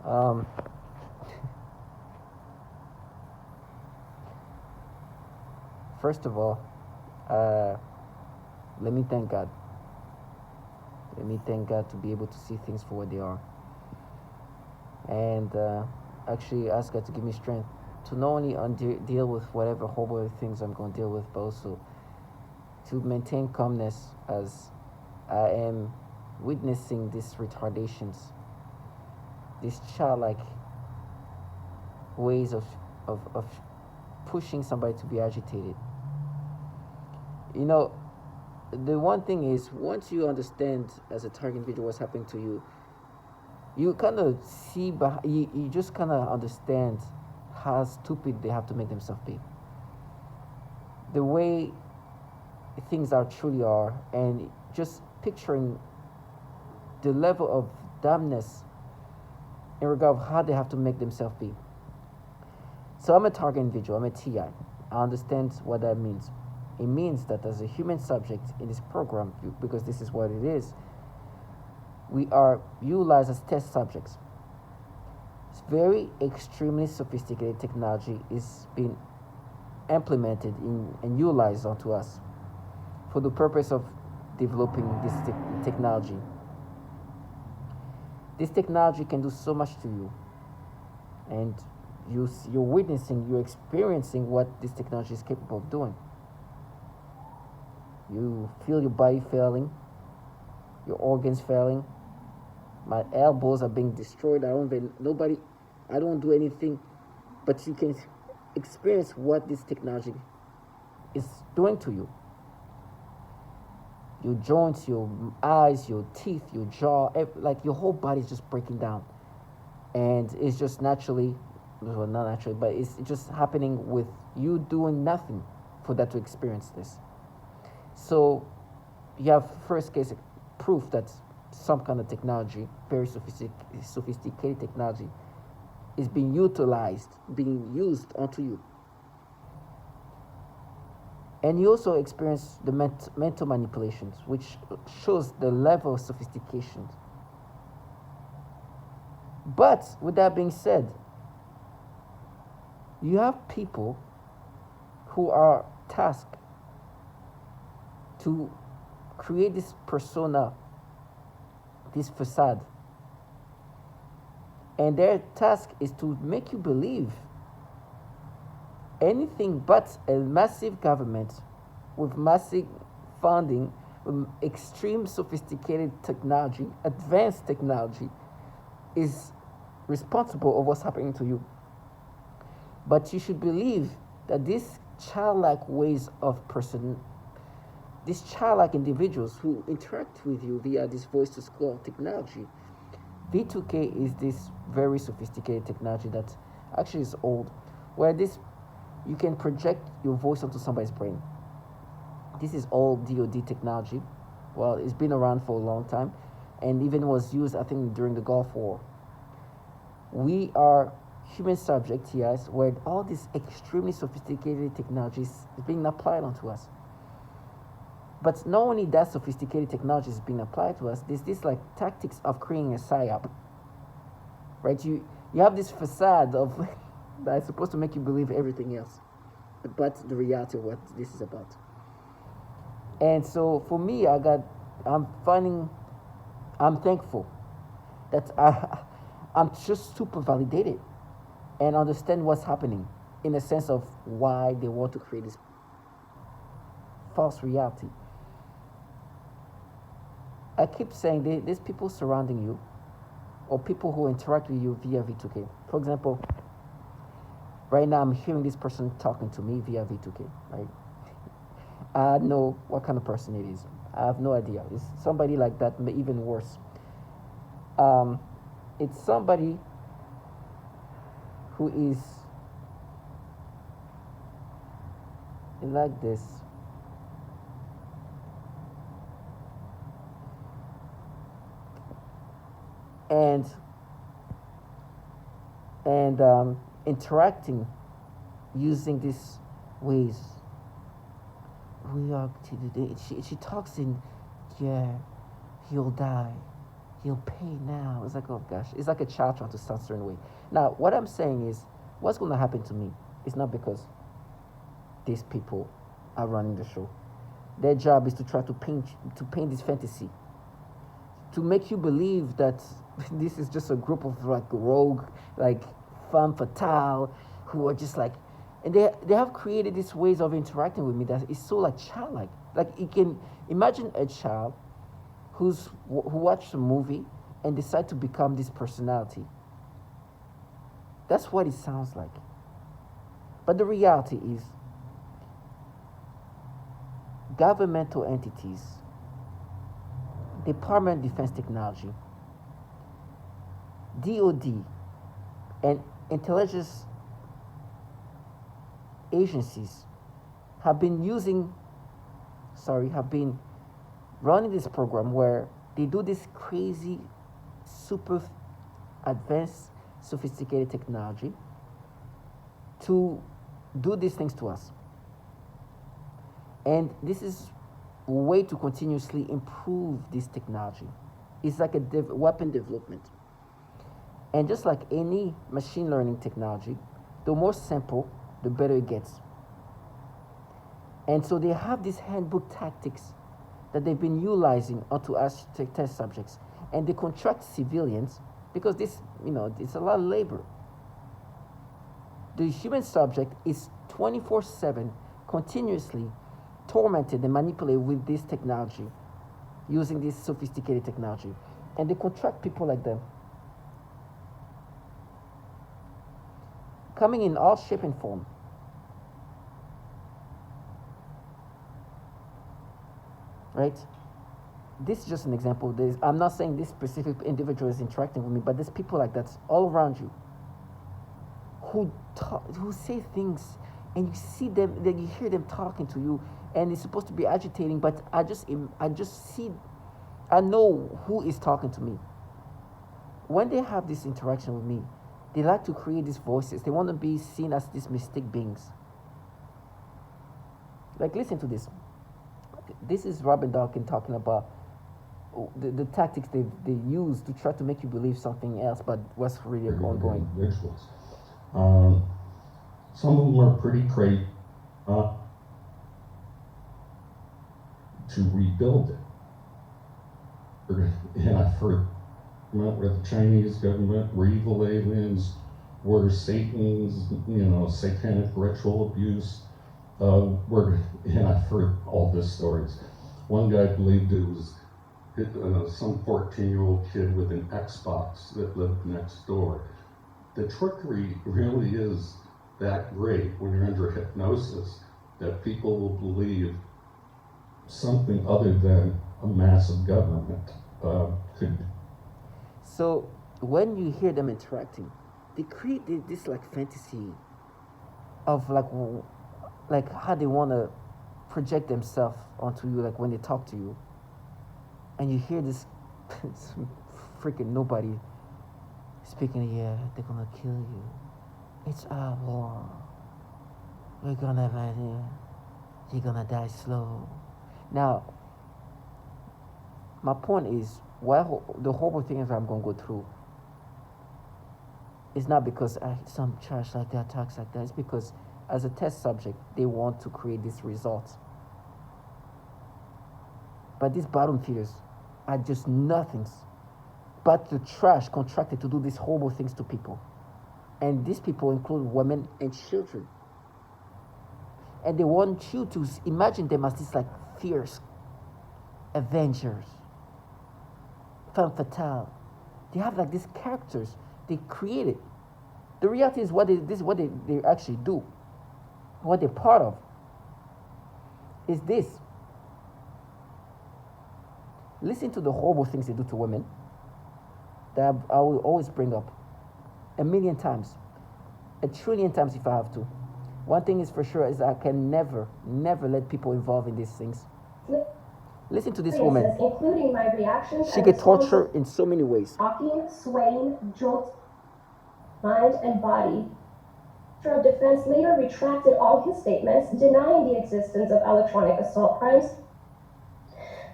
Um, First of all, uh, let me thank God. Let me thank God to be able to see things for what they are, and actually ask God to give me strength to not only deal with whatever horrible things I'm going to deal with, but also to maintain calmness as I am witnessing these retardations, these childlike ways of pushing somebody to be agitated. You know, the one thing is, once you understand as a target individual what's happening to you, you kind of see, you just kind of understand how stupid they have to make themselves be. The way things are truly are, and just picturing the level of dumbness in regard of how they have to make themselves be. So I'm a target individual, I'm a TI. I understand what that means. It means that as a human subject in this program, because this is what it is, we are utilized as test subjects. It's very extremely sophisticated technology is being implemented and utilized onto us for the purpose of developing this technology. This technology can do so much to you, and you're witnessing, you're experiencing what this technology is capable of doing. You feel your body failing, your organs failing. My elbows are being destroyed. I don't do anything, but you can experience what this technology is doing to you. Your joints, your eyes, your teeth, your jaw, like your whole body is just breaking down. And it's just naturally, well, not naturally, but it's just happening with you doing nothing for that to experience this. So you have first case proof that some kind of technology, very sophisticated technology, is being utilized, being used onto you. And you also experience the mental manipulations, which shows the level of sophistication. But with that being said, you have people who are tasked to create this persona, this facade. And their task is to make you believe anything but a massive government with massive funding, with extreme sophisticated technology, advanced technology, is responsible of what's happening to you. But you should believe that these childlike ways of these childlike individuals who interact with you via this voice to skull technology, V2K is this very sophisticated technology that actually is old, where this you can project your voice onto somebody's brain. This is all DoD technology. Well, it's been around for a long time, and even was used, I think, during the Gulf War. We are human subjects, yes, where all this extremely sophisticated technology is being applied onto us. But not only that sophisticated technology is being applied to us, there's this like tactics of creating a psyop. Right? You have this facade of that is supposed to make you believe everything else, but the reality of what this is about. And so for me, I'm thankful that I'm just super validated and understand what's happening in the sense of why they want to create this false reality. I keep saying there's people surrounding you or people who interact with you via V2K. For example, right now I'm hearing this person talking to me via V2K, right? I know what kind of person it is. I have no idea. It's somebody like that, even worse. Um, it's somebody who is like this. And interacting using these ways. We are today. She talks in, yeah, he'll die. You'll pay now. It's like, oh gosh, it's like a child trying to start a certain way. Now, what I'm saying is, what's going to happen to me is not because these people are running the show. Their job is to try to paint this fantasy, to make you believe that this is just a group of like rogue, like femme fatale, who are just like, and they have created these ways of interacting with me that is so like childlike. Like you can imagine a child who watched a movie and decide to become this personality. That's what it sounds like. But the reality is, governmental entities, Department of Defense Technology, DoD, and intelligence agencies have been have been running this program where they do this crazy, super advanced, sophisticated technology to do these things to us. And this is a way to continuously improve this technology. It's like a weapon development. And just like any machine learning technology, the more simple, the better it gets. And so they have these handbook tactics that they've been utilizing onto us test subjects. And they contract civilians because this, it's a lot of labor. The human subject is 24/7 continuously tormented and manipulated with this technology, using this sophisticated technology. And they contract people like them, coming in all shape and form. Right? This is just an example. I'm not saying this specific individual is interacting with me, but there's people like that all around you who say things, and you see them, then you hear them talking to you, and it's supposed to be agitating, but I just see, I know who is talking to me. When they have this interaction with me, they like to create these voices. They want to be seen as these mystic beings. Like, listen to this. This is Robin Dawkins talking about the tactics they use to try to make you believe something else, but what's really ongoing. Rituals. Some of them are pretty great to rebuild it. And I've heard where the Chinese government were evil aliens, were Satan's, satanic ritual abuse. And I've heard all these stories. One guy believed it was some 14-year-old kid with an Xbox that lived next door. The trickery really is that great when you're under hypnosis, that people will believe something other than a massive government could. So when you hear them interacting, they create this like fantasy of like how they want to project themselves onto you, like when they talk to you, and you hear this freaking nobody speaking. Yeah, they're gonna kill you. It's our war. We're gonna fight here. You're gonna die slow. Now, my point is, why the horrible things I'm gonna go through is not because some trash like that talks like that. It's because as a test subject, they want to create these results. But these bottom feeders are just nothings but the trash contracted to do these horrible things to people. And these people include women and children. And they want you to imagine them as these like fierce avengers, femme fatale. They have like these characters they created. The reality is this is what they actually do. What they're part of is this. Listen to the horrible things they do to women that I will always bring up 1,000,000 times, 1,000,000,000,000 times if I have to. One thing is for sure is I can never let people involved in these things. Listen to this woman. Including my reactions. She get tortured in so many ways. Rocking, swaying, jolt, mind and body. Minister of Defense later retracted all his statements, denying the existence of electronic assault crimes.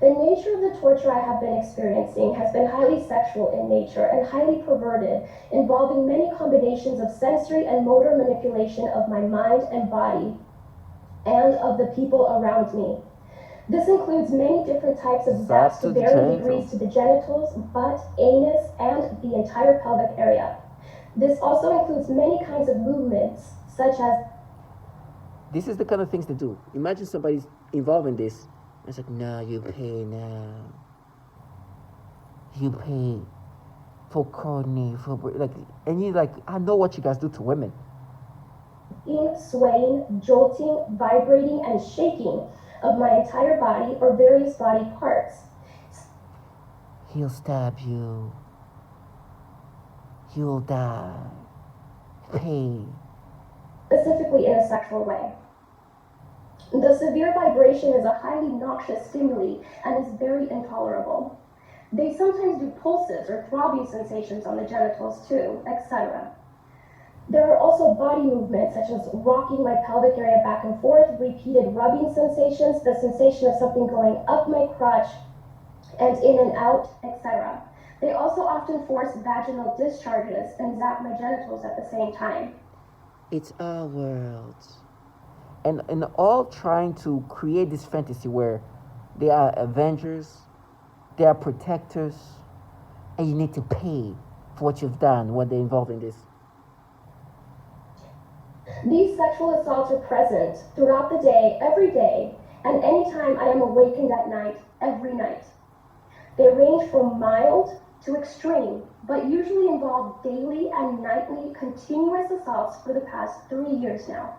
The nature of the torture I have been experiencing has been highly sexual in nature and highly perverted, involving many combinations of sensory and motor manipulation of my mind and body and of the people around me. This includes many different types of zaps to varying degrees to the genitals, butt, anus, and the entire pelvic area. This also includes many kinds of movements, such as... This is the kind of things they do. Imagine somebody's involved in this. It's like, no, you pay now. You pay for corny, for like, and you like, I know what you guys do to women. Swaying, jolting, vibrating, and shaking of my entire body or various body parts. He'll stab you. You'll die. Pay. Specifically in a sexual way. The severe vibration is a highly noxious stimuli and is very intolerable. They sometimes do pulses or throbbing sensations on the genitals too, etc. There are also body movements such as rocking my pelvic area back and forth, repeated rubbing sensations, the sensation of something going up my crotch and in and out, etc. They also often force vaginal discharges and zap my genitals at the same time. It's our world. And all trying to create this fantasy where they are avengers, they are protectors, and you need to pay for what you've done when they're involved in this. These sexual assaults are present throughout the day, every day, and anytime I am awakened at night, every night. They range from mild to extreme, but usually involve daily and nightly continuous assaults for the past 3 years now.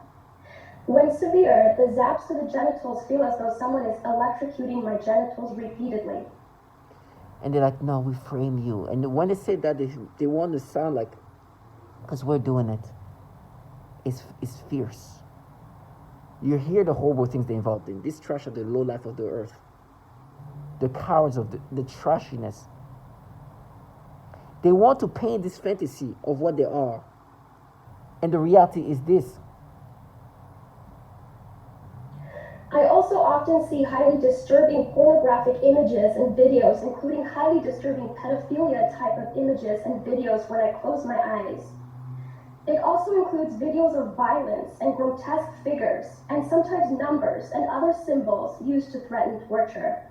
When severe, the zaps to the genitals feel as though someone is electrocuting my genitals repeatedly. And they're like, no, we frame you. And when they say that, they want to sound like, because we're doing it. It's fierce. You hear the horrible things they're involved in. This trash of the low life of the earth. The cowards of the trashiness. They want to paint this fantasy of what they are. And the reality is this. I also often see highly disturbing pornographic images and videos, including highly disturbing pedophilia type of images and videos when I close my eyes. It also includes videos of violence and grotesque figures, and sometimes numbers and other symbols used to threaten torture.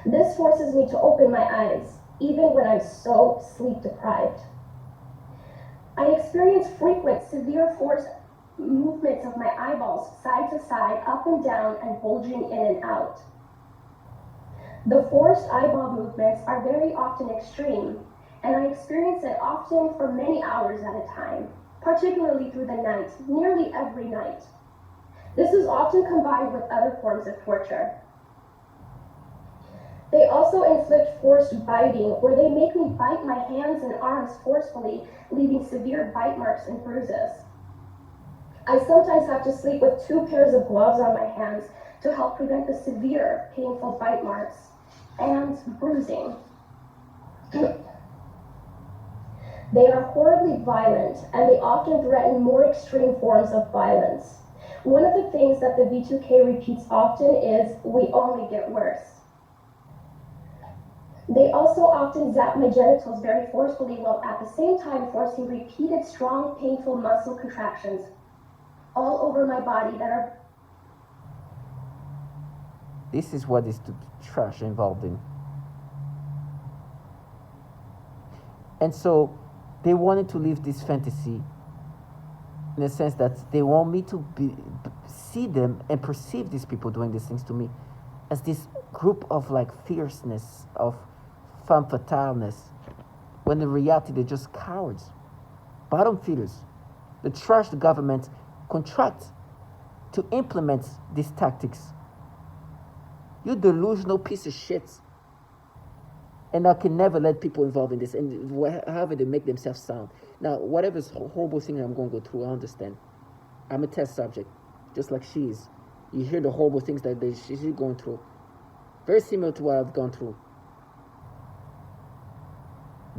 This forces me to open my eyes, even when I'm so sleep deprived. I experience frequent, severe force movements of my eyeballs side to side, up and down, and bulging in and out. The forced eyeball movements are very often extreme, and I experience it often for many hours at a time, particularly through the night, nearly every night. This is often combined with other forms of torture. They also inflict forced biting, where they make me bite my hands and arms forcefully, leaving severe bite marks and bruises. I sometimes have to sleep with 2 pairs of gloves on my hands to help prevent the severe, painful bite marks and bruising. They are horribly violent, and they often threaten more extreme forms of violence. One of the things that the V2K repeats often is, "We only get worse." They also often zap my genitals very forcefully, while at the same time forcing repeated, strong, painful muscle contractions all over my body that are... This is what is the trash involved in. And so they wanted to live this fantasy in the sense that they want me to see them and perceive these people doing these things to me as this group of like fierceness, of femme fataleness, when in reality they're just cowards, bottom feeders. They trash the government contract to implement these tactics. You delusional piece of shit. And I can never let people involved in this, and however they make themselves sound. Now, whatever's horrible thing I'm going to go through, I understand. I'm a test subject, just like she is. You hear the horrible things that she's going through. Very similar to what I've gone through.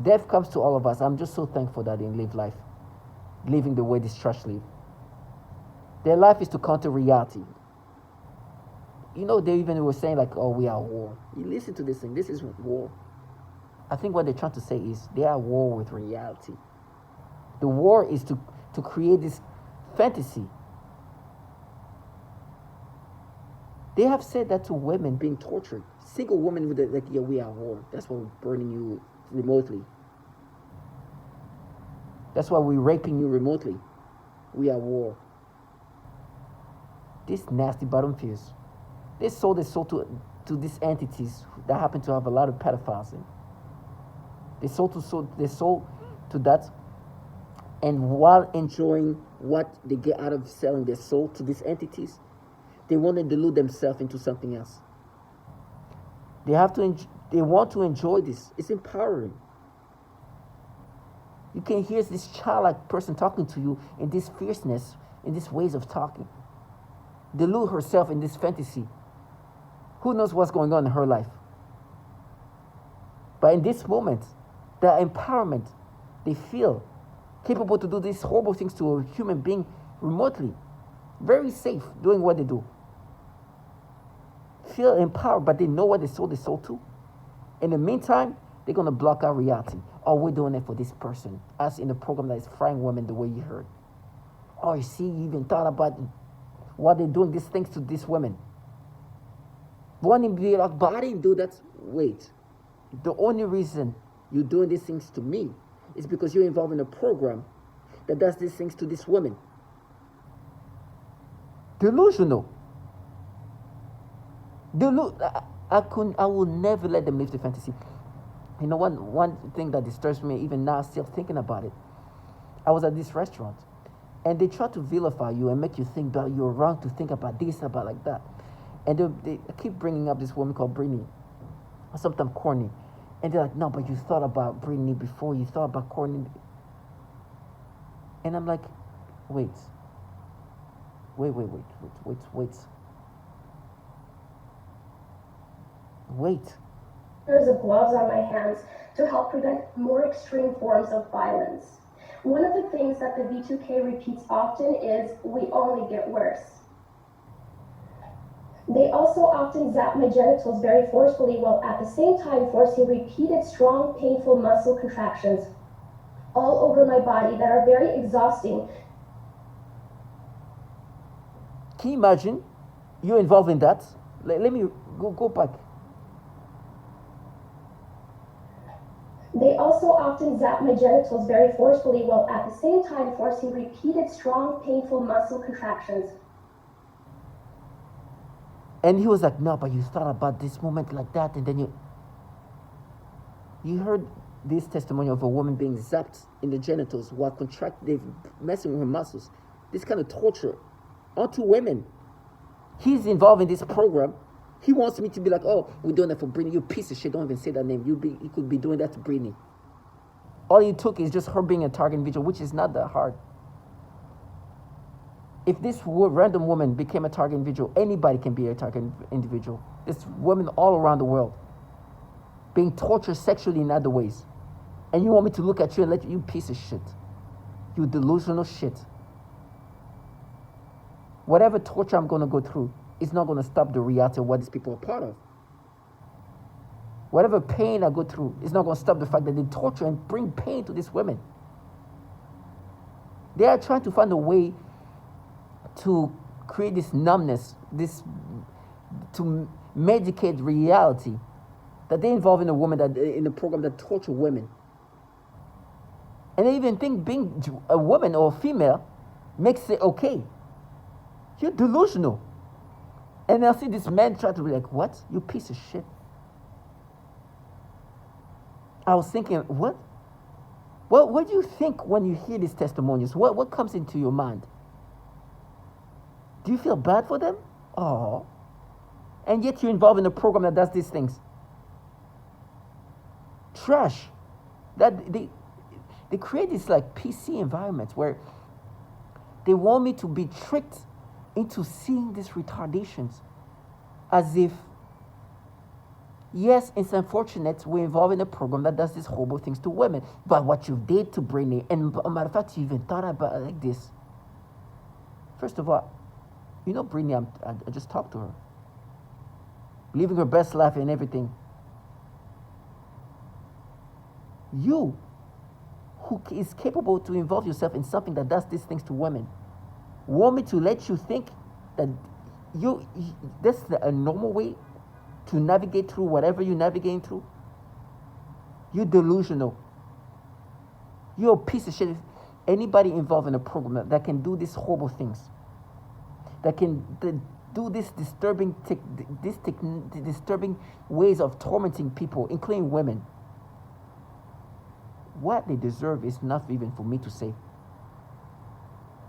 Death comes to all of us. I'm just so thankful that they live life, living the way this trash live. Their life is to counter reality. they even were saying like, oh, we are at war. You listen to this thing. This is war. I think what they're trying to say is they are at war with reality. The war is to create this fantasy. They have said that to women being tortured. Single women with like, yeah, we are at war. That's why we're burning you remotely. That's why we're raping you remotely. We are at war. These nasty bottom fears. They sold their soul to these entities that happen to have a lot of pedophiles in. They sold to that, and while enjoying what they get out of selling their soul to these entities, they want to delude themselves into something else. They want to enjoy this. It's empowering. You can hear this childlike person talking to you in this fierceness, in these ways of talking. Delude herself in this fantasy. Who knows what's going on in her life? But in this moment, the empowerment they feel capable to do these horrible things to a human being remotely, very safe doing what they do. Feel empowered, but they know what they sold their soul to. In the meantime, they're going to block out reality. Oh, we're doing it for this person. As in the program that is frying women the way you heard. Oh, you see, you even thought about why they're doing these things to these women. Wanting to be like, but I didn't do that. Wait. The only reason you're doing these things to me is because you're involved in a program that does these things to these women. Delusional. I will never let them live the fantasy. You know, one thing that disturbs me, even now, still thinking about it. I was at this restaurant, and they try to vilify you and make you think that you're wrong to think about this, about like that. And they keep bringing up this woman called Britney, sometimes corny. And they're like, no, but you thought about Britney before, you thought about corny. And I'm like, wait. Pairs of gloves on my hands to help prevent more extreme forms of violence. One of the things that the V2K repeats often is, we only get worse. They also often zap my genitals very forcefully while at the same time forcing repeated strong, painful muscle contractions all over my body that are very exhausting. Can you imagine you're involved in that? Let me go back. They also often zap my genitals very forcefully while at the same time forcing repeated strong, painful muscle contractions. And he was like, no, but you thought about this moment like that, and then you heard this testimony of a woman being zapped in the genitals while they're messing with her muscles. This kind of torture onto women. He's involved in this program. He wants me to be like, oh, we're doing that for Britney. You piece of shit, don't even say that name. You could be doing that to Britney. All it took is just her being a target individual, which is not that hard. If this random woman became a target individual, anybody can be a target individual. There's women all around the world being tortured sexually in other ways. And you want me to look at you and let you piece of shit. You delusional shit. Whatever torture I'm going to go through is not going to stop the reality of what these people are part of. Whatever pain I go through is not going to stop the fact that they torture and bring pain to these women. They are trying to find a way to create this numbness, to medicate reality, that they involve in a woman in a program that torture women. And they even think being a woman or a female makes it okay. You're delusional. And I'll see this man try to be like, what? You piece of shit. I was thinking, what? What do you think when you hear these testimonies? What comes into your mind? Do you feel bad for them? Oh. And yet you're involved in a program that does these things. Trash. That they create these like PC environments where they want me to be tricked into seeing these retardations as if, yes, it's unfortunate we're involved in a program that does these horrible things to women, but what you did to Britney, and a matter of fact, you even thought about it like this. First of all, you know Britney, I just talked to her. living her best life and everything. You, who is capable to involve yourself in something that does these things to women, want me to let you think that this is a normal way to navigate through whatever you're navigating through? You're delusional. You're a piece of shit. Anybody involved in a program that can do these horrible things, that can do this disturbing ways of tormenting people, including women, what they deserve is not even for me to say.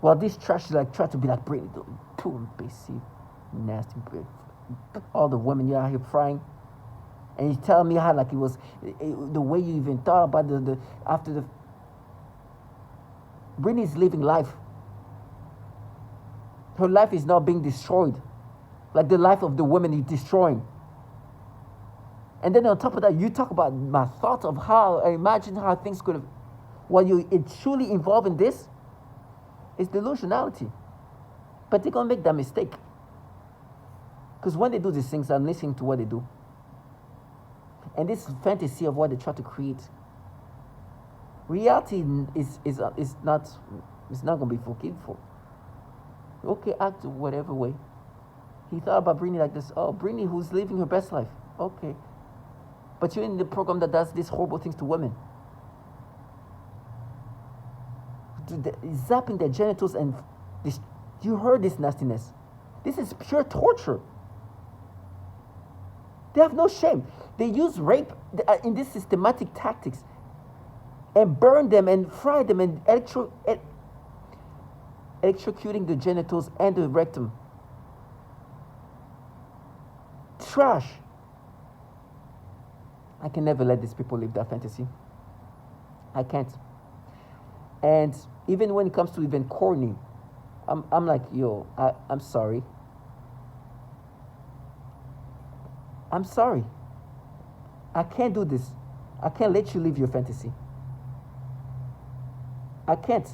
Well, this trash is like try to be like Britney, too imbecile, nasty bitch. All the women you're out here frying, and you tell me how like it was the way you even thought about the after the. Britney's living life. Her life is not being destroyed, like the life of the women you're destroying. And then on top of that, you talk about my thoughts of how I imagine how things could have. While you truly involved in this, it's delusionality. But they're gonna make that mistake. Because when they do these things, I'm listening to what they do. And this fantasy of what they try to create. Reality is not gonna be forgivable. Okay, act whatever way. He thought about Britney like this. Oh, Britney who's living her best life. Okay. But you're in the program that does these horrible things to women. Zapping their genitals and this, you heard this nastiness. This is pure torture. They have no shame. They use rape in these systematic tactics and burn them and fry them and electrocuting the genitals and the rectum. Trash. I can never let these people live that fantasy. I can't. And even when it comes to even corny, I'm like, yo, I'm sorry. I'm sorry. I can't do this. I can't let you live your fantasy. I can't.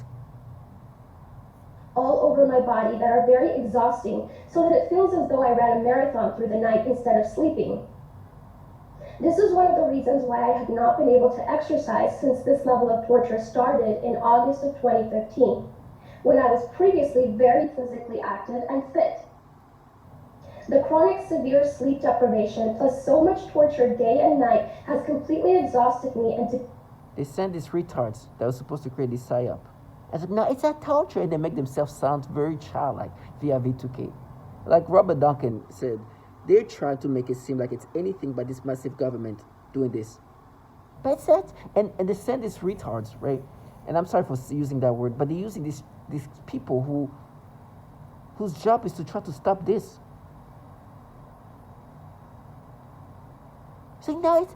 All over my body that are very exhausting, so that it feels as though I ran a marathon through the night instead of sleeping. This is one of the reasons why I have not been able to exercise since this level of torture started in August of 2015, when I was previously very physically active and fit. The chronic severe sleep deprivation plus so much torture day and night has completely exhausted me and they send these retards that were supposed to create this psyop. I said, no, it's a torture, and they make themselves sound very childlike via V2K. Like Robert Duncan said, they're trying to make it seem like it's anything but this massive government doing this. But it's that, and they send these retards, right? And I'm sorry for using that word, but they're using these people whose job is to try to stop this. So no,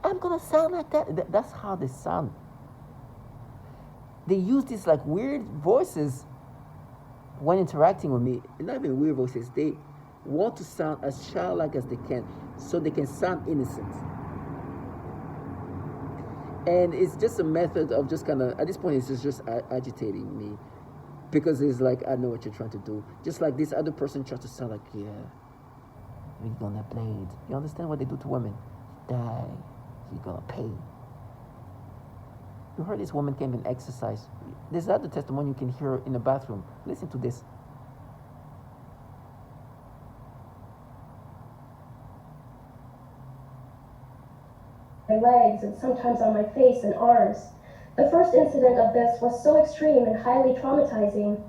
I'm gonna sound like that. That's how they sound. They use these like weird voices when interacting with me. Not even weird voices. They want to sound as childlike as they can, so they can sound innocent. And it's just a method of just kind of, at this point, it's just agitating me, because it's like, I know what you're trying to do. Just like this other person tries to sound like, yeah, we're gonna blade. You understand what they do to women? Die, you're gonna pay. You heard this woman came and exercise. There's other testimony you can hear in the bathroom. Listen to this. my legs and sometimes on my face and arms. The first incident of this was so extreme and highly traumatizing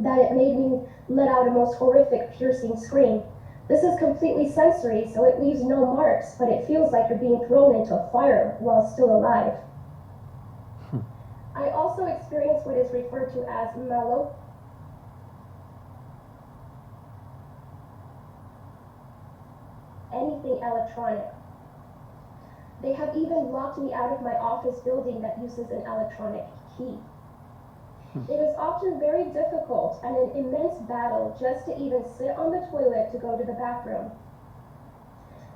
that it made me let out a most horrific, piercing scream. This is completely sensory, so it leaves no marks, but it feels like you're being thrown into a fire while still alive. I also experienced what is referred to as anything electronic. They have even locked me out of my office building that uses an electronic key. It is often very difficult and an immense battle just to even sit on the toilet to go to the bathroom.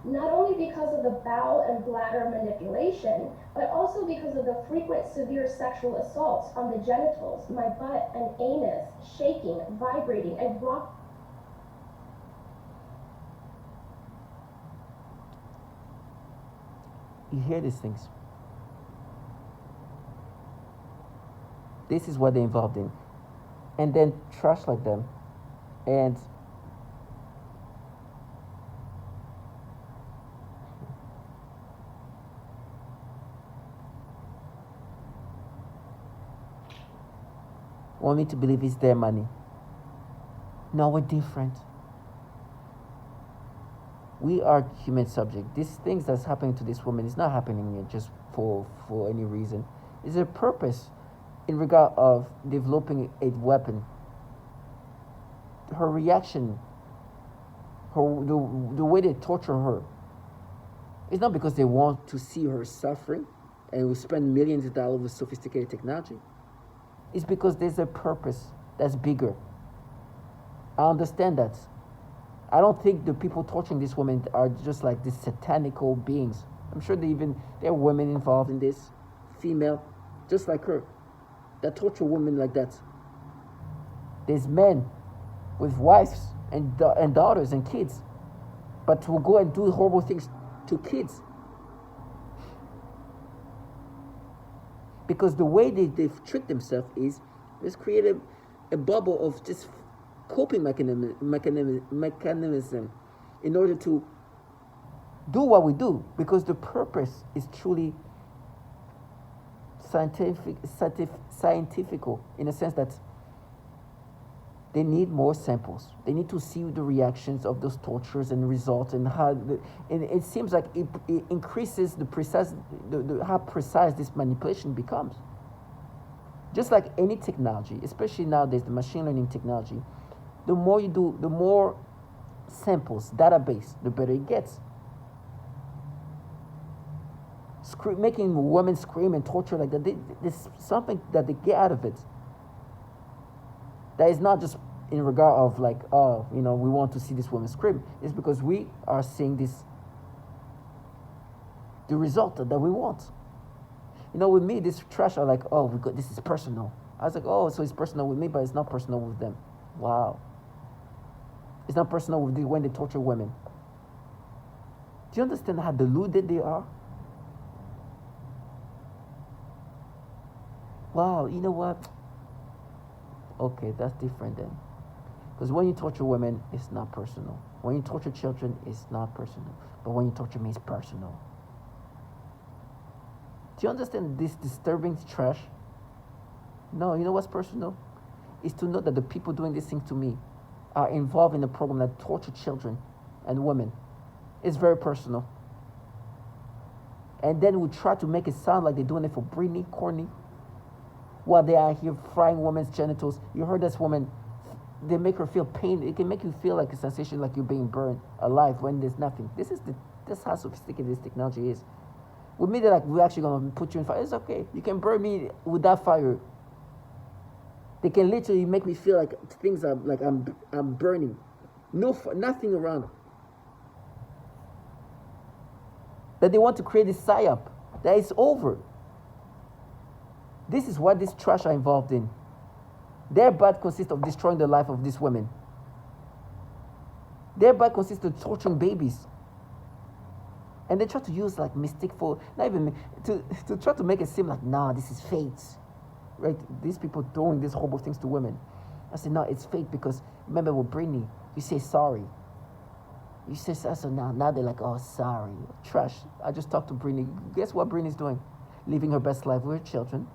Not only because of the bowel and bladder manipulation, but also because of the frequent severe sexual assaults on the genitals, my butt and anus, shaking, vibrating, and You hear these things. This is what they're involved in. And then trash like them. And want me to believe it's their money. No, we're different. We are human subject. These things that's happening to this woman is not happening just for any reason. It's a purpose in regard of developing a weapon. Her reaction, the way they torture her, it's not because they want to see her suffering and will spend millions of dollars with sophisticated technology. It's because there's a purpose that's bigger. I understand that. I don't think the people torturing this woman are just like these satanical beings. I'm sure there are women involved in this, female, just like her, that torture women like that. There's men with wives and daughters and kids, but will go and do horrible things to kids. Because the way they've tricked themselves is, let's create a bubble of just coping mechanism in order to do what we do, because the purpose is truly scientifical in a sense that they need more samples. They need to see the reactions of those tortures and results, and how and it seems like it increases how precise this manipulation becomes. Just like any technology, especially nowadays, the machine learning technology, the more you do, the more samples, database, the better it gets. Making women scream and torture like that, there's something that they get out of it. That is not just in regard of like, oh, we want to see this woman scream. It's because we are seeing the result that we want. With me, this trash are like, oh, this is personal. I was like, oh, so it's personal with me, but it's not personal with them. Wow. It's not personal with when they torture women. Do you understand how deluded they are? Wow, you know what? Okay, that's different then. Because when you torture women, it's not personal. When you torture children, it's not personal. But when you torture me, it's personal. Do you understand this disturbing trash? No, you know what's personal? It's to know that the people doing these things to me are involved in a program that torture children and women. It's very personal. And then we try to make it sound like they're doing it for Britney, Courtney, while they are here frying women's genitals. You heard this woman, they make her feel pain. It can make you feel like a sensation, like you're being burned alive when there's nothing. This is how sophisticated this technology is. With me, they're like, we're actually gonna put you in fire. It's okay. You can burn me with that fire. They can literally make me feel like things are like I'm burning. Nothing around. That they want to create this psyop. That it's over. This is what these trash are involved in. Their bad consists of destroying the life of these women. Their bad consists of torturing babies. And they try to use like mystic to try to make it seem like, nah, this is fate. Right? These people doing these horrible things to women. I said, no, it's fate because remember with Britney, you say sorry. You say so now they're like, oh, sorry. Trash. I just talked to Britney. Guess what Britney's doing? Living her best life with her children.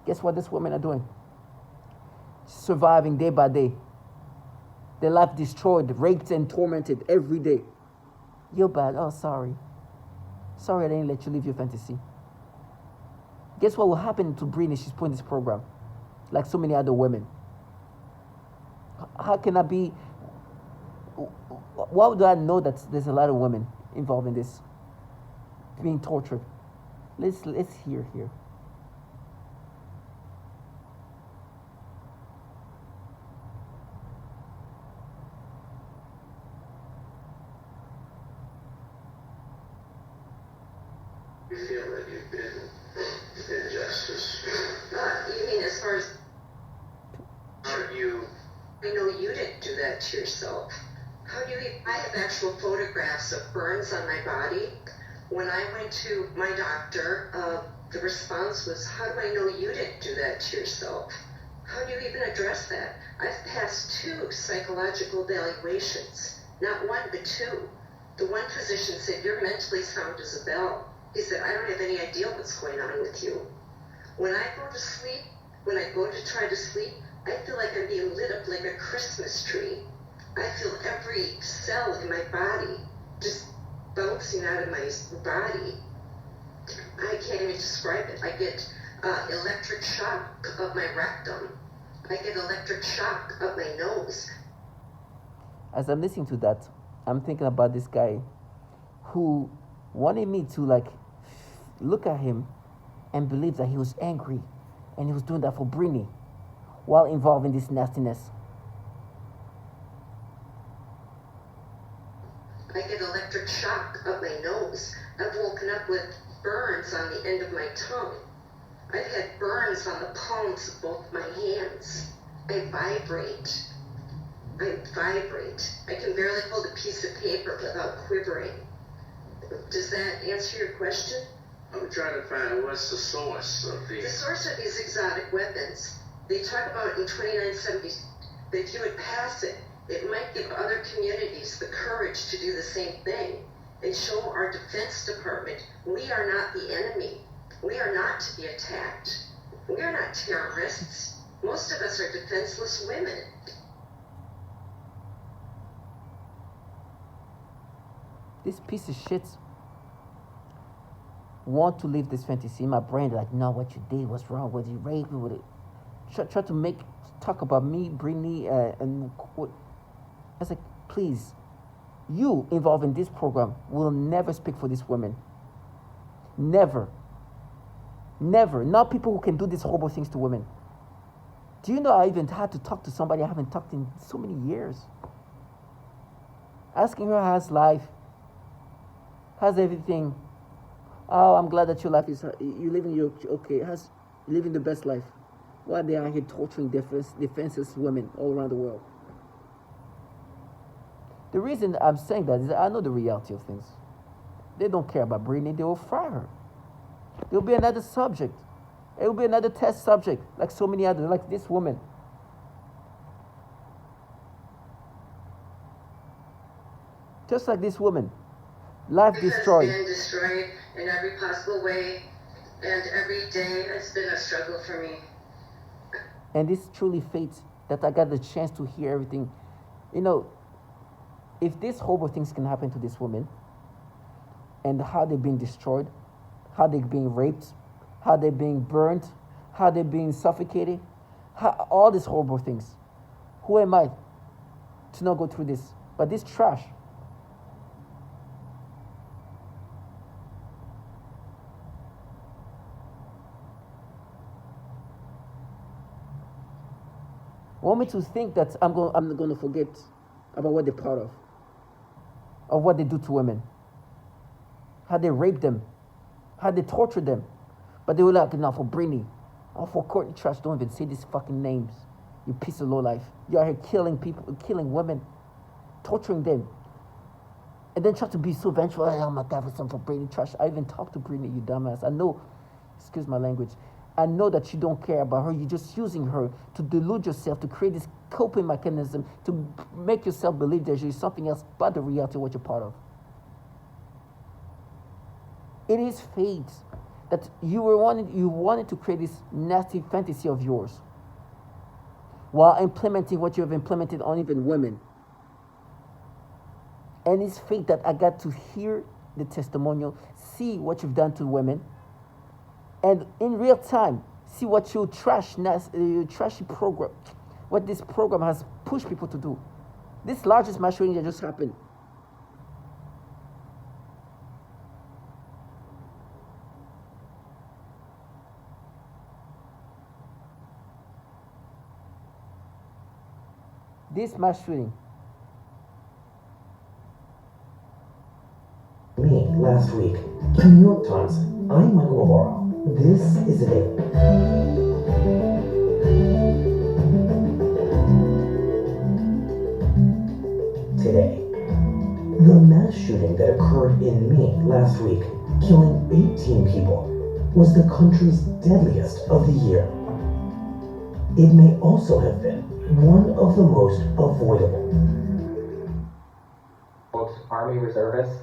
Guess what these women are doing? Surviving day by day. Their life destroyed, raped and tormented every day. You're bad. Oh, sorry. Sorry I didn't let you live your fantasy. Guess what will happen to Britney? She's put in this program. Like so many other women. How can I be... Why do I know that there's a lot of women involved in this? Being tortured. Let's hear here. You feel that you've been injustice. You mean as far as you? I know you didn't do that to yourself. How do you? I have actual photographs of burns on my body When I went to my doctor, the response was, how do I know you didn't do that to yourself? How do you even address that? I've passed 2 psychological evaluations, not 1, but 2. The one physician said, you're mentally sound as a bell. He said, I don't have any idea what's going on with you. When I go to sleep, when I go to try to sleep, I feel like I'm being lit up like a Christmas tree. I feel every cell in my body just bouncing out of my body. I can't even describe it. I get electric shock of my rectum. I get electric shock of my nose. As I'm listening to that, I'm thinking about this guy who wanted me to like look at him and believe that he was angry and he was doing that for Britney while involved in this nastiness. I get electric shock of my nose. I've woken up with burns on the end of my tongue. I've had burns on the palms of both my hands. I vibrate. I can barely hold a piece of paper without quivering. Does that answer your question? I'm trying to find what's the source of The these. source of these exotic weapons, they talk about in 2970 that if you would pass it, it might give other communities the courage to do the same thing and show our Defense Department we are not the enemy. We are not to be attacked. We are not terrorists. Most of us are defenseless women. This piece of shit want to live this fantasy in my brain. Like, no, what you did was wrong. Was you raped? With it? Try to talk about me, Britney, and what. I was like, please, you involved in this program will never speak for these women. Never. Never. Not people who can do these horrible things to women. Do you know I even had to talk to somebody I haven't talked in so many years? Asking her how's life. How's everything? Oh, I'm glad that your life is, you living your, okay, you living the best life. Why they are here torturing defenseless women all around the world? The reason I'm saying that is that I know the reality of things. They don't care about Britney, they will fry her. There will be another subject. It will be another test subject, like so many others, like this woman. Just like this woman. Life destroyed. It has been destroyed in every possible way, and every day has been a struggle for me. And it's truly fate that I got the chance to hear everything. You know, if these horrible things can happen to this woman, and how they're being destroyed, how they're being raped, how they're being burned, how they're being suffocated, all these horrible things. Who am I to not go through this? But this trash. Want me to think that I'm going to forget about what they're part of what they do to women, how they rape them, how they torture them. But they were like, no, for Britney, or for Courtney Trash, don't even say these fucking names. You piece of lowlife. You are here killing people, killing women, torturing them. And then try to be so vengeful. Oh my God, for something for Britney Trash. I even talked to Britney, you dumbass. I know, excuse my language. I know that you don't care about her. You're just using her to delude yourself, to create this coping mechanism, to make yourself believe there's something else but the reality of what you're part of. It is fate that you wanted to create this nasty fantasy of yours while implementing what you have implemented on even women. And it's fate that I got to hear the testimonial, see what you've done to women, and in real time, see what your trashy program, what this program has pushed people to do. This largest mass shooting that just happened. This mass shooting. Me last week. In New York Times, I'm Michael Navarro. This is the day. Today, the mass shooting that occurred in Maine last week killing 18 people, was the country's deadliest of the year. It may also have been one of the most avoidable. Army reservist.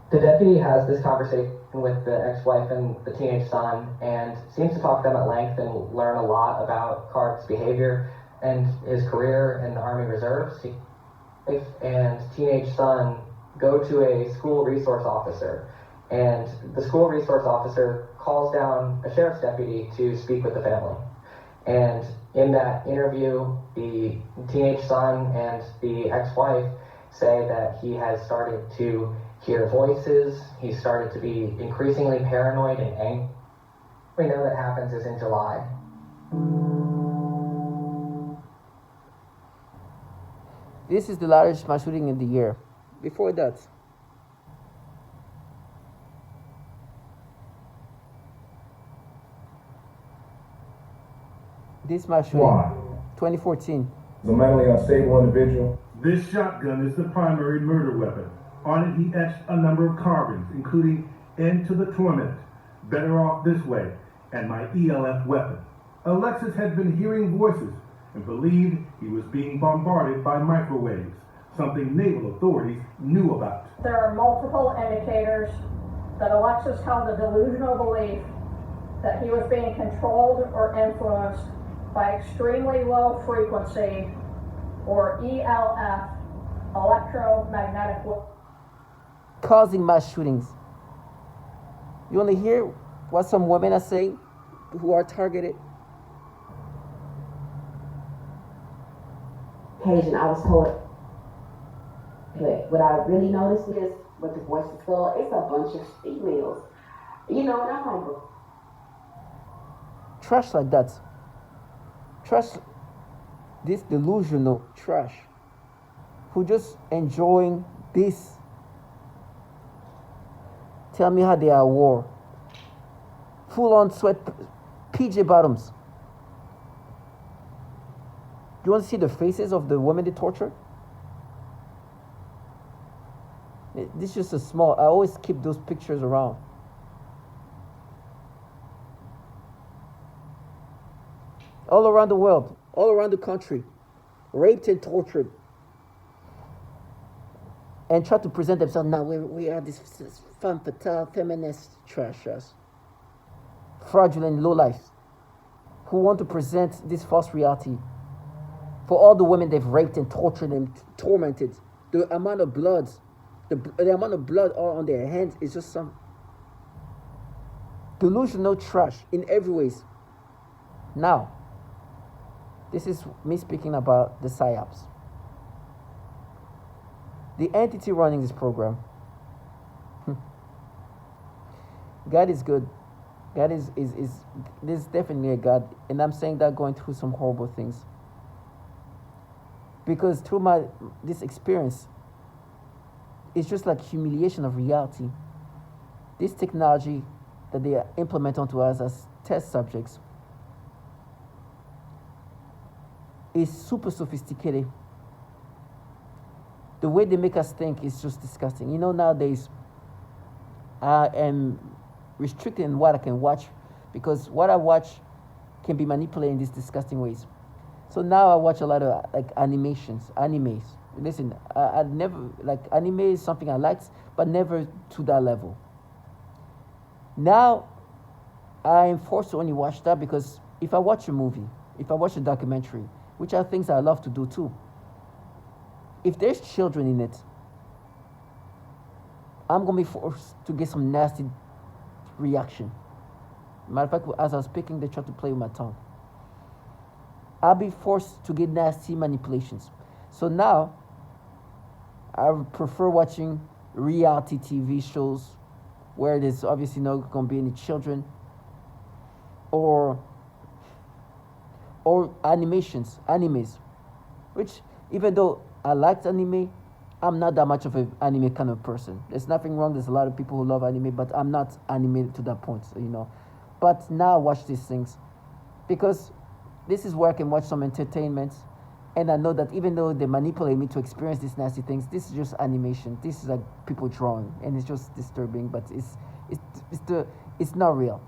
The deputy has this conversation with the ex-wife and the teenage son and seems to talk to them at length and learn a lot about Clark's behavior and his career in the Army Reserves. Wife and teenage son go to a school resource officer, and the school resource officer calls down a sheriff's deputy to speak with the family. And in that interview, the teenage son and the ex-wife say that he has started to hear voices, he started to be increasingly paranoid and angry. We know that happens is in July. This is the largest mass shooting in the year. Before that, this mass shooting, Why? 2014. The mentally unstable individual. This shotgun is the primary murder weapon. On it, he etched a number of carbons, including "End to the Torment," "Better Off This Way," and "My ELF Weapon." Alexis had been hearing voices and believed he was being bombarded by microwaves, something naval authorities knew about. There are multiple indicators that Alexis held a delusional belief that he was being controlled or influenced by extremely low frequency, or ELF, electromagnetic waves, Causing mass shootings. You only hear what some women are saying who are targeted. Page, and I was told, but what I really noticed is with the Voices Club, it's a bunch of females, and I'm like, Trash like that. Trash, this delusional trash, who just enjoying this. Tell me how they are at war. Full on sweat, PJ bottoms. You want to see the faces of the women they torture? This is just a small, I always keep those pictures around. All around the world, all around the country, raped and tortured. And try to present themselves, now we are this femme fatale, feminist trashers. Fraudulent lowlifes who want to present this false reality. For all the women they've raped and tortured and tormented, the amount of blood, the amount of blood all on their hands is just some delusional trash in every ways. Now, this is me speaking about the PSYOPs. The entity running this program. God is good. God is there's definitely a God, and I'm saying that going through some horrible things. Because through this experience, it's just like humiliation of reality. This technology that they implement onto us as test subjects is super sophisticated. The way they make us think is just disgusting. Nowadays, I am restricted in what I can watch because what I watch can be manipulated in these disgusting ways. So now I watch a lot of animes. Listen, I never, anime is something I liked, but never to that level. Now, I am forced to only watch that because if I watch a movie, if I watch a documentary, which are things I love to do too, if there's children in it, I'm going to be forced to get some nasty reaction. Matter of fact, as I was speaking, they tried to play with my tongue. I'll be forced to get nasty manipulations. So now, I prefer watching reality TV shows where there's obviously not going to be any children, or animes, which even though I liked anime, I'm not that much of an anime kind of person. There's nothing wrong. There's a lot of people who love anime, but I'm not animated to that point, But now I watch these things because this is where I can watch some entertainment And I know that even though they manipulate me to experience these nasty things, this is just animation. This is like people drawing, and it's just disturbing. But it's not real.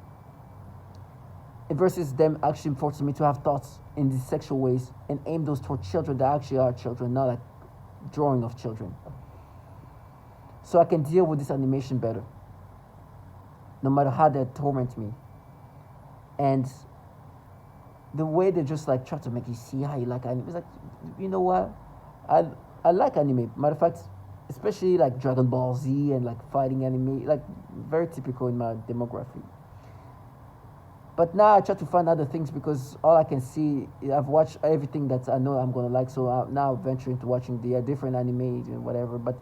And versus them actually forcing me to have thoughts in these sexual ways and aim those toward children that actually are children, not like drawing of children. So I can deal with this animation better, no matter how they torment me. And the way they just like try to make you see how you like anime, it's like, you know what? I like anime. Matter of fact, especially like Dragon Ball Z and like fighting anime, like very typical in my demography. But now I try to find other things because all I can see, I've watched everything that I know I'm gonna like. So I'm now venturing into watching the different animes and whatever. But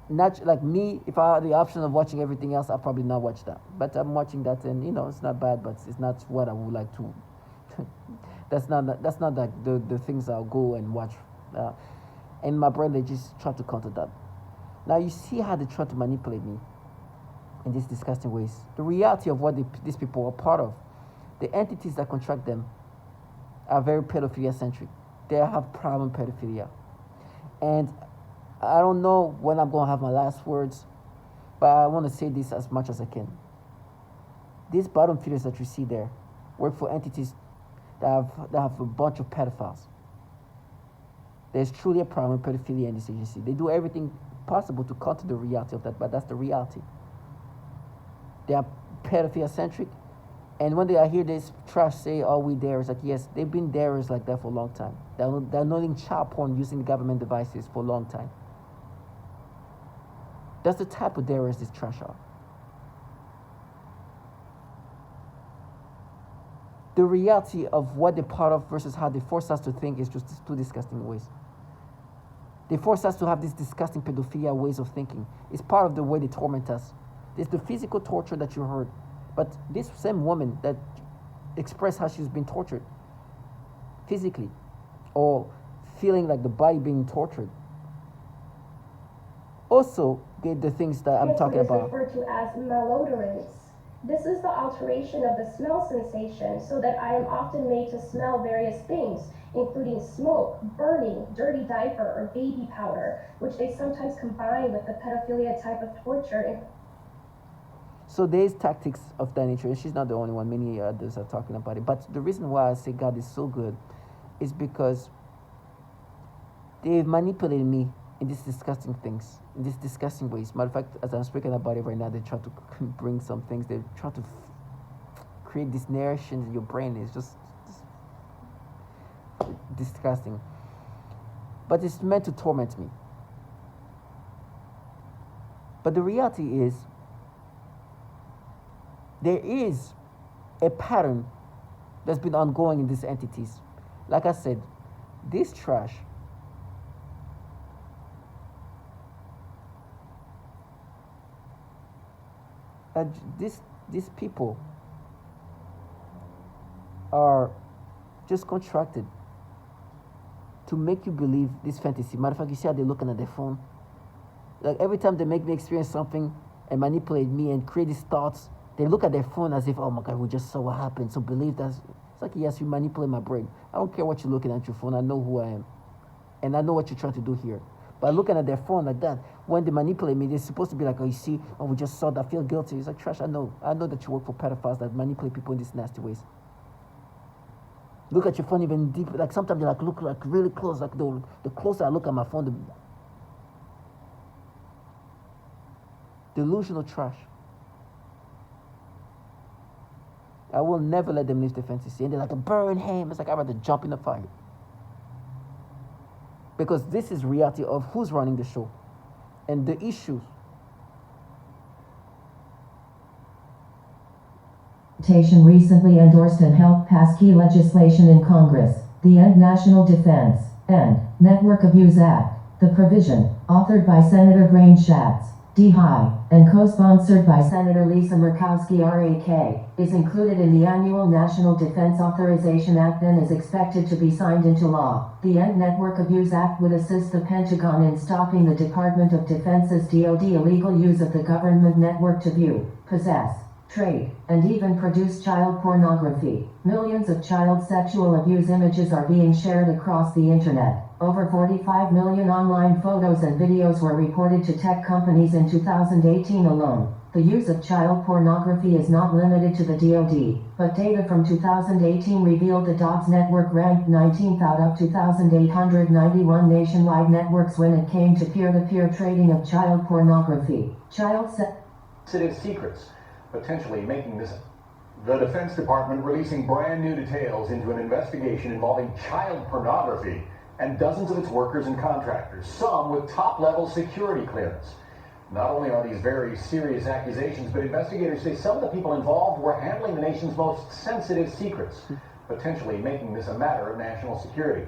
not like me. If I had the option of watching everything else, I'll probably not watch that. But I'm watching that, and it's not bad, but it's not what I would like to. That's not like the things I'll go and watch. And my brain, they just try to counter that. Now you see how they try to manipulate me in these disgusting ways. The reality of what these people are part of. The entities that contract them are very pedophilia-centric. They have problem pedophilia. And I don't know when I'm going to have my last words, but I want to say this as much as I can. These bottom feeders that you see there work for entities that have a bunch of pedophiles. There's truly a problem with pedophilia in this agency. They do everything possible to counter the reality of that, but that's the reality. They are pedophilia-centric. And when they are here, this trash say, "Oh, we darers." Like, yes, they've been darers like that for a long time. They're knowing child porn using government devices for a long time. That's the type of darers this trash are. The reality of what they're part of versus how they force us to think is just two disgusting ways. They force us to have these disgusting pedophilia ways of thinking. It's part of the way they torment us. There's the physical torture that you heard. But this same woman that expressed how she's been tortured physically or feeling like the body being tortured also get the things that I'm talking about. It's referred to as malodorance. This is the alteration of the smell sensation so that I am often made to smell various things, including smoke, burning, dirty diaper, or baby powder, which they sometimes combine with the pedophilia type of torture. So there's tactics of that nature, and she's not the only one. Many others are talking about it. But the reason why I say God is so good is because they've manipulated me in these disgusting things, in these disgusting ways. Matter of fact, as I'm speaking about it right now, they try to bring some things. They try to create this narration in your brain. It's just disgusting. But it's meant to torment me. But the reality is, there is a pattern that's been ongoing in these entities. Like I said, this trash these people are just contracted to make you believe this fantasy. Matter of fact, you see how they're looking at their phone? Like every time they make me experience something and manipulate me and create these thoughts, they look at their phone as if, oh my God, we just saw what happened. So believe that. It's like, yes, you manipulate my brain. I don't care what you're looking at your phone. I know who I am. And I know what you're trying to do here. But looking at their phone like that, when they manipulate me, they're supposed to be like, oh, you see, oh, we just saw that, I feel guilty. It's like, trash, I know that you work for pedophiles that manipulate people in these nasty ways. Look at your phone even deeper. Like sometimes they like look like really close. Like the closer I look at my phone, the delusional trash. I will never let them live the fantasy. And they're like, burn him. It's like, I'd rather jump in the fire. Because this is reality of who's running the show. And the issues. Recently endorsed and helped pass key legislation in Congress, the End National Defense and Network Abuse Act. The provision, authored by Senator Grain Schatz, D. High, and co-sponsored by Senator Lisa Murkowski RAK, is included in the annual National Defense Authorization Act and is expected to be signed into law. The End Network Abuse Act would assist the Pentagon in stopping the Department of Defense's DoD illegal use of the government network to view, possess, trade, and even produce child pornography. Millions of child sexual abuse images are being shared across the internet. Over 45 million online photos and videos were reported to tech companies in 2018 alone. The use of child pornography is not limited to the DoD, but data from 2018 revealed the DOD's network ranked 19th out of 2,891 nationwide networks when it came to peer-to-peer trading of child pornography. Sensitive secrets, potentially making this. The Defense Department releasing brand new details into an investigation involving child pornography and dozens of its workers and contractors, some with top-level security clearance. Not only are these very serious accusations, but investigators say some of the people involved were handling the nation's most sensitive secrets, potentially making this a matter of national security.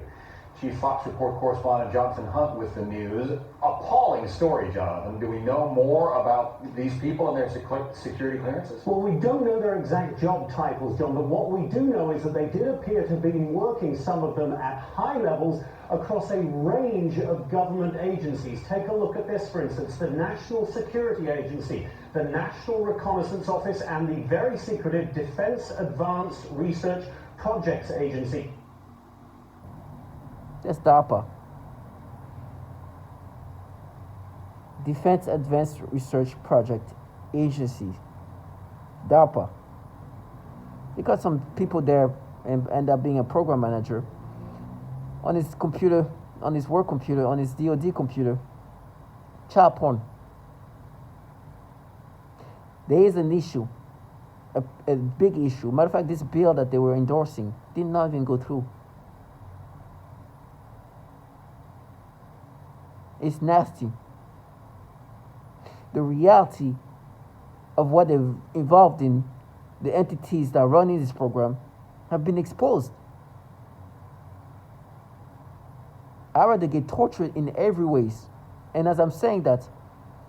Chief Fox Report correspondent Jonathan Hunt with the news. Appalling story, Jonathan. Do we know more about these people and their security clearances? Well, we don't know their exact job titles, John, but what we do know is that they did appear to have been working, some of them at high levels, across a range of government agencies. Take a look at this, for instance, the National Security Agency, the National Reconnaissance Office, and the very secretive Defense Advanced Research Projects Agency. That's DARPA. Defense Advanced Research Project Agency. DARPA. They got some people there and end up being a program manager on his computer, on his work computer, on his DoD computer. Child porn. There is an issue, a big issue. Matter of fact, this bill that they were endorsing did not even go through. It's nasty. The reality of what they're involved in, the entities that are running this program, have been exposed. I'd rather get tortured in every ways. And as I'm saying that,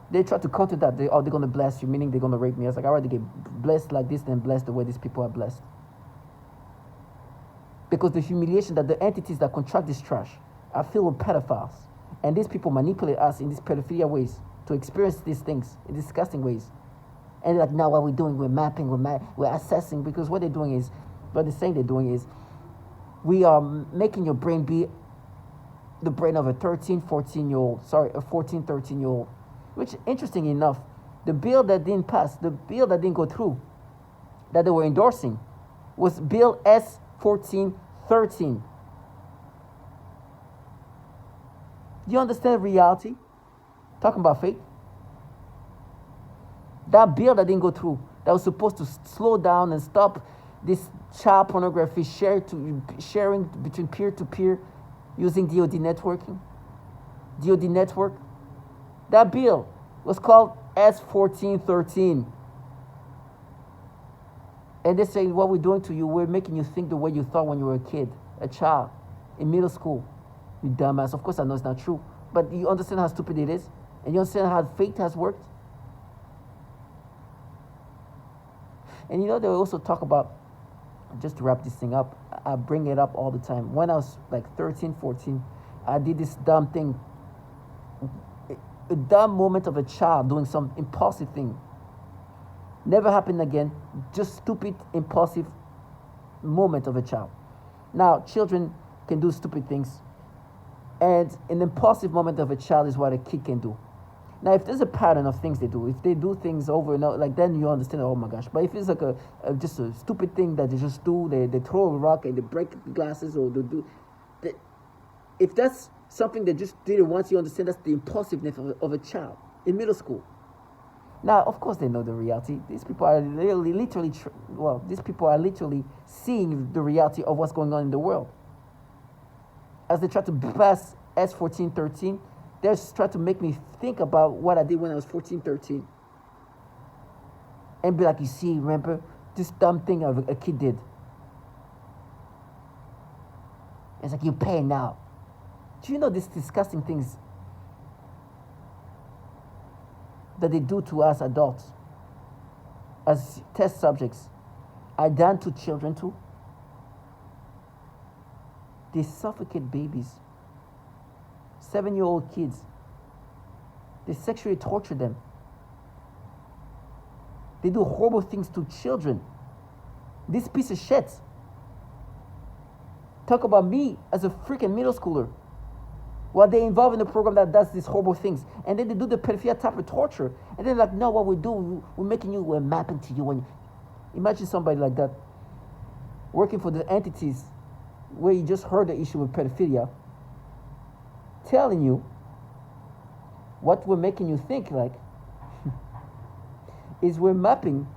they try to counter that. They're going to bless you, meaning they're going to rape me. I was like, I'd rather get blessed like this than blessed the way these people are blessed. Because the humiliation that the entities that contract this trash are filled with pedophiles. And these people manipulate us in these pedophilia ways to experience these things in disgusting ways. And like, now what we're doing, we're mapping, we're assessing, because what they're doing is, what they're saying they're doing is, we are making your brain be the brain of a 13, 13-year-old, which, interesting enough, the bill that didn't pass, the bill that didn't go through, that they were endorsing, was Bill S-1413. Do you understand reality? Talking about faith. That bill that didn't go through, that was supposed to slow down and stop this child pornography sharing between peer-to-peer using DoD networking, DoD network. That bill was called S-1413. And they say, what we're doing to you, we're making you think the way you thought when you were a kid, a child, in middle school. You dumbass. Of course I know it's not true. But you understand how stupid it is? And you understand how fate has worked? And you know, they also talk about, just to wrap this thing up, I bring it up all the time. When I was like 13, 14, I did this dumb thing. A dumb moment of a child doing some impulsive thing. Never happened again. Just stupid, impulsive moment of a child. Now, children can do stupid things. And an impulsive moment of a child is what a kid can do. Now, if there's a pattern of things they do, if they do things over and over, like, then you understand, oh my gosh. But if it's like just a stupid thing that they just do, they throw a rock and they break glasses, or if that's something they just did it once, you understand that's the impulsiveness of a child in middle school. Now, of course, they know the reality. These people are literally seeing the reality of what's going on in the world. As they try to pass S-1413, they're trying to make me think about what I did when I was 14, 13. And be like, you see, remember this dumb thing a kid did. It's like, you pay now. Do you know these disgusting things that they do to us adults as test subjects are done to children too? They suffocate babies, 7-year-old kids. They sexually torture them. They do horrible things to children. This piece of shit. Talk about me as a freaking middle schooler. While they're involved in a program that does these horrible things. And then they do the pedophilia type of torture. And they're like, no, what we do, we're making you, we're mapping to you. And imagine somebody like that working for the entities where you just heard the issue with pedophilia, telling you what we're making you think like is we're mapping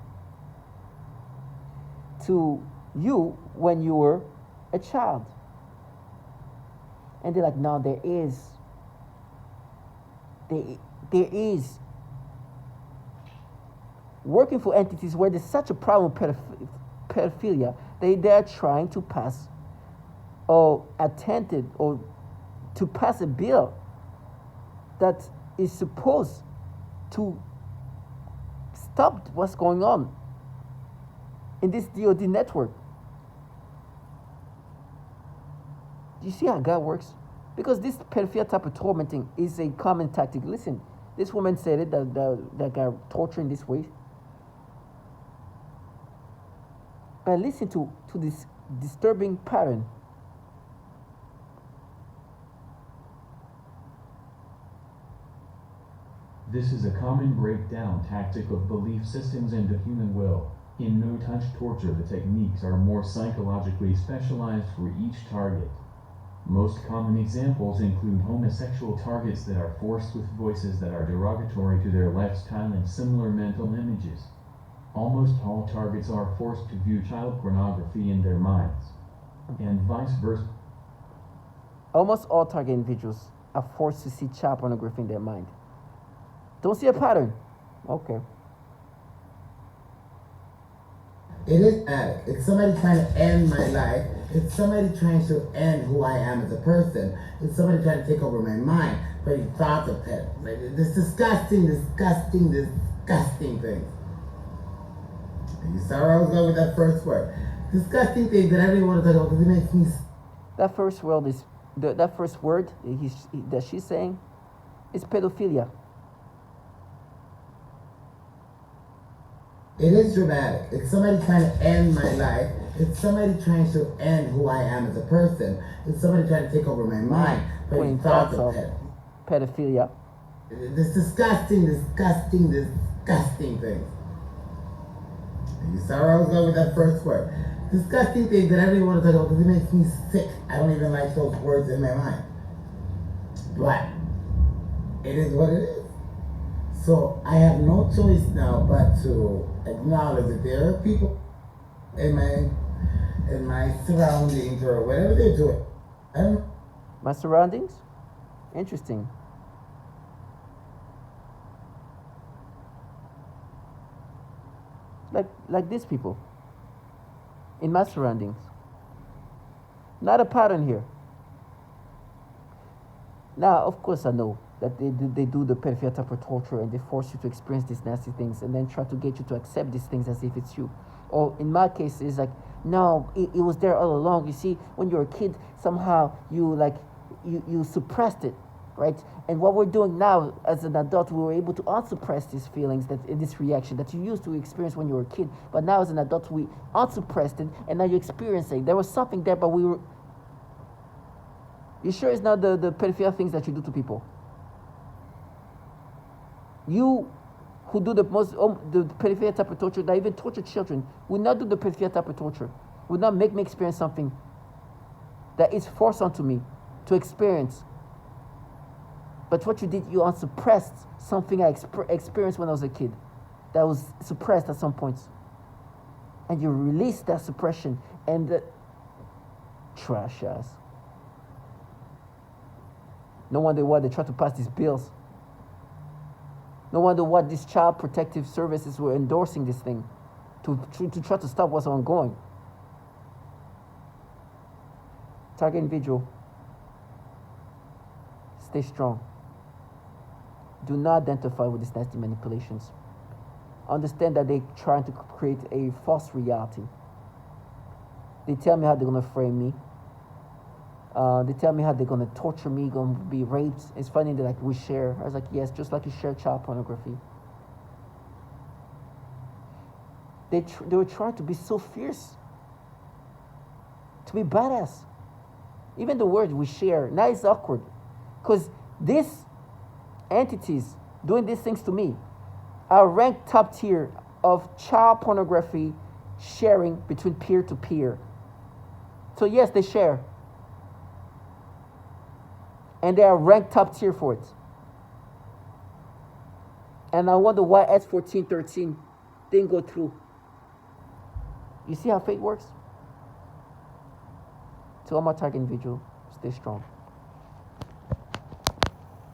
to you when you were a child. And they're like, no, there is working for entities where there's such a problem with pedophilia, they're trying to pass or attempted or to pass a bill that is supposed to stop what's going on in this DoD network. Do you see how God works? Because this pedophilia type of tormenting is a common tactic. Listen, this woman said it, that got tortured in this way. But listen to this disturbing pattern. This is a common breakdown tactic of belief systems and the human will. In no-touch torture, the techniques are more psychologically specialized for each target. Most common examples include homosexual targets that are forced with voices that are derogatory to their lifestyle and similar mental images. Almost all targets are forced to view child pornography in their minds, and vice versa. Almost all target individuals are forced to see child pornography in their mind. Don't see a pattern? Okay. It is addict. It's somebody trying to end my life. It's somebody trying to end who I am as a person. It's somebody trying to take over my mind. But he thought of it. This disgusting thing. And you saw where I was going with that first word. Disgusting thing that I didn't want to talk about because it makes me. That first word is that first word that she's saying is pedophilia. It is dramatic. It's somebody trying to end my life. It's somebody trying to end who I am as a person. It's somebody trying to take over my mind. But he thought of it. Pedophilia. This disgusting thing. And you saw where I was going with that first word. Disgusting thing that I didn't want to talk about because it makes me sick. I don't even like those words in my mind. But it is what it is. So I have no choice now but to acknowledge that there are people in my surroundings or whatever they're doing. I don't know. My surroundings? Interesting. Like these people in my surroundings. Not a pattern here. Now, of course, I know that they do the pedophilia type of torture and they force you to experience these nasty things and then try to get you to accept these things as if it's you. Or in my case, it's like, no, it was there all along. You see, when you're a kid, somehow you suppressed it, right? And what we're doing now as an adult, we were able to unsuppress these feelings, this reaction that you used to experience when you were a kid. But now as an adult, we unsuppressed it and now you experience it. There was something there, but we were... You sure it's not the pedophilia things that you do to people? You who do the pedophilia type of torture, that even torture children, will not do the pedophilia type of torture. Will not make me experience something that is forced onto me to experience. But what you did, you unsuppressed something I experienced when I was a kid that was suppressed at some points. And you released that suppression and the trash ass. No wonder why they try to pass these bills. No wonder why these child protective services were endorsing this thing to try to stop what's ongoing. Target individual, stay strong. Do not identify with these nasty manipulations. Understand that they're trying to create a false reality. They tell me how they're going to frame me. They tell me how they're going to torture me, going to be raped. It's funny that we share. I was like, yes, just like you share child pornography. They were trying to be so fierce, to be badass. Even the word we share, now it's awkward. Because these entities doing these things to me are ranked top tier of child pornography sharing between peer to peer. So yes, they share. And they are ranked top tier for it. And I wonder why S1413 didn't go through. You see how fate works? To all my target individual, stay strong.